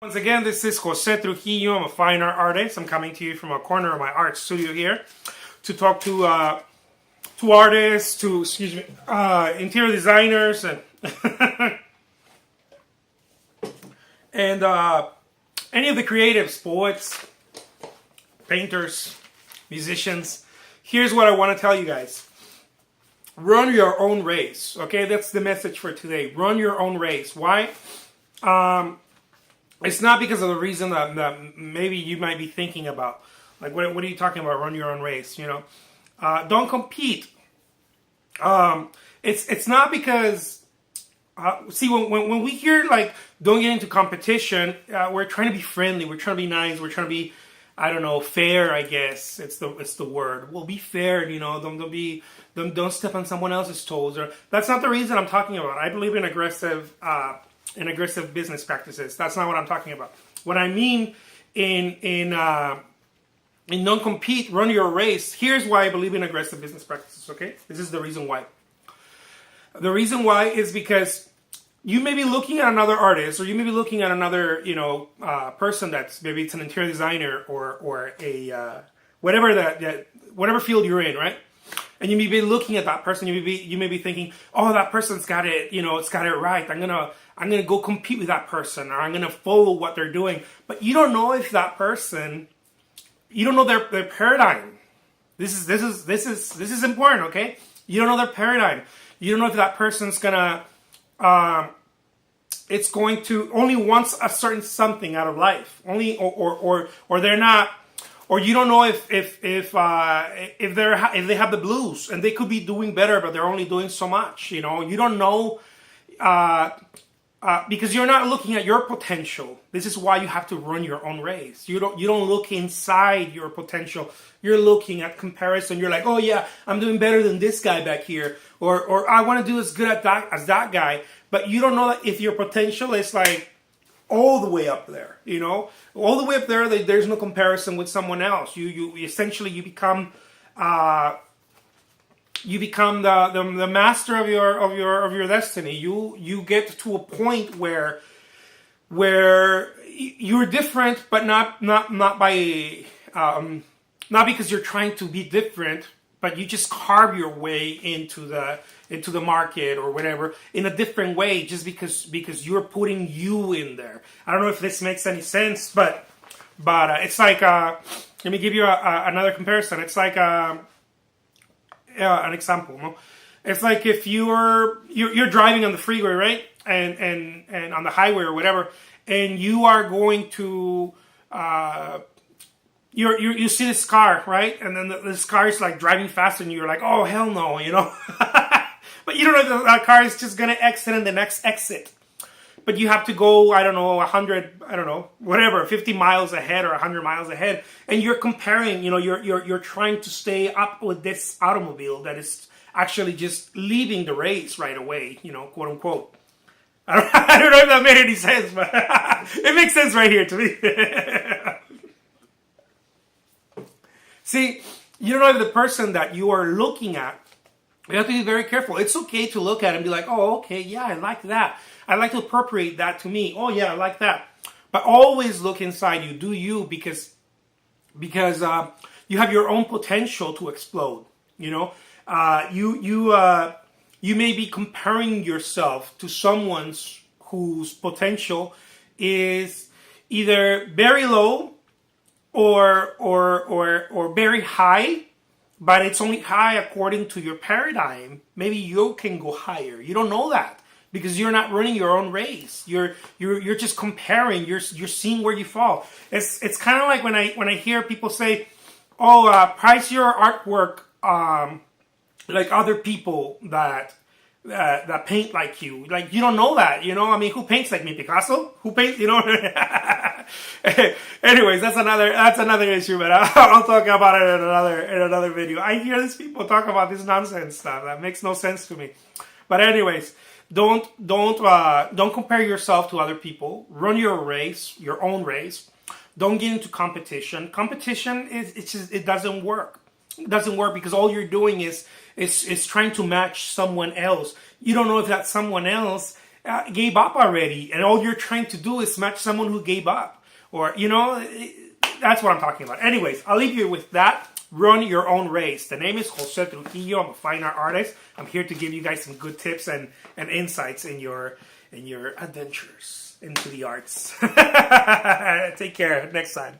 Once again, this is Jose Trujillo. I'm a fine art artist. I'm coming to you from a corner of my art studio here to talk to artists, to interior designers, and and any of the creatives, poets, painters, musicians. Here's what I want to tell you guys: run your own race. Okay, that's the message for today. Run your own race. Why? It's not because of the reason that maybe you might be thinking about. Like, what are you talking about? Run your own race, don't compete. It's not because, see, when we hear, like, don't get into competition, we're trying to be friendly, we're trying to be nice, we're trying to be, I don't know, fair, I guess, it's the word. Well, be fair, don't step on someone else's toes. Or that's not the reason I'm talking about. I believe in aggressive business practices. That's not what I'm talking about. What I mean in don't compete, run your race. Here's why I believe in aggressive business practices. Okay, this is the reason why. The reason why is because you may be looking at another artist, or you may be looking at another person that's, maybe it's an interior designer or a whatever field you're in, right? And you may be looking at that person. You may be thinking, oh, that person's got it. It's got it right. I'm gonna go compete with that person, or I'm gonna follow what they're doing. But you don't know if that person, you don't know their paradigm. This is important, okay? You don't know their paradigm. You don't know if that person's gonna, it's going to only wants a certain something out of life. Only, or they're not. Or you don't know if they have the blues and they could be doing better, but they're only doing so much. You don't know because you're not looking at your potential. This is why you have to run your own race. You don't look inside your potential. You're looking at comparison. You're like, oh yeah, I'm doing better than this guy back here, or I want to do as good at that as that guy. But you don't know that if your potential is like all the way up there, all the way up there. There's no comparison with someone else. You essentially become the master of your destiny. You get to a point where you're different, but not by not because you're trying to be different, but you just carve your way into the market or whatever in a different way, just because you're putting you in there. I don't know if this makes any sense, but it's like, let me give you another comparison. It's like an example. No? It's like if you're driving on the freeway, right, and on the highway or whatever, and you are going to you see this car, right, and then this car is like driving faster, and you're like, oh hell no, But you don't know if that car is just going to exit in the next exit. But you have to go, I don't know, 100, I don't know, whatever, 50 miles ahead or 100 miles ahead. And you're comparing, you're trying to stay up with this automobile that is actually just leaving the race right away, quote unquote. I don't know if that made any sense, but it makes sense right here to me. See, you don't know if the person that you are looking at, you have to be very careful. It's okay to look at it and be like, oh, okay, yeah, I like that. I like to appropriate that to me. Oh, yeah, I like that. But always look inside you. Do you, because you have your own potential to explode. You may be comparing yourself to someone whose potential is either very low or very high. But it's only high according to your paradigm. Maybe you can go higher. You don't know that because you're not running your own race. You're just comparing. You're seeing where you fall. It's kind of like when I hear people say, "Oh, price your artwork like other people that paint like you." Like, you don't know that. I mean, who paints like me? Picasso? Who paints? Anyways, that's another issue, but I'll talk about it in another video. I hear these people talk about this nonsense stuff that makes no sense to me. But anyways, don't compare yourself to other people. Run your race, your own race. Don't get into competition. Competition it doesn't work. It doesn't work because all you're doing is trying to match someone else. You don't know if that someone else gave up already, and all you're trying to do is match someone who gave up, or that's what I'm talking about. Anyways, I'll leave you with that. Run your own race. The name is Jose Trujillo. I'm a fine art artist. I'm here to give you guys some good tips and insights in your adventures into the arts. Take care. Next time.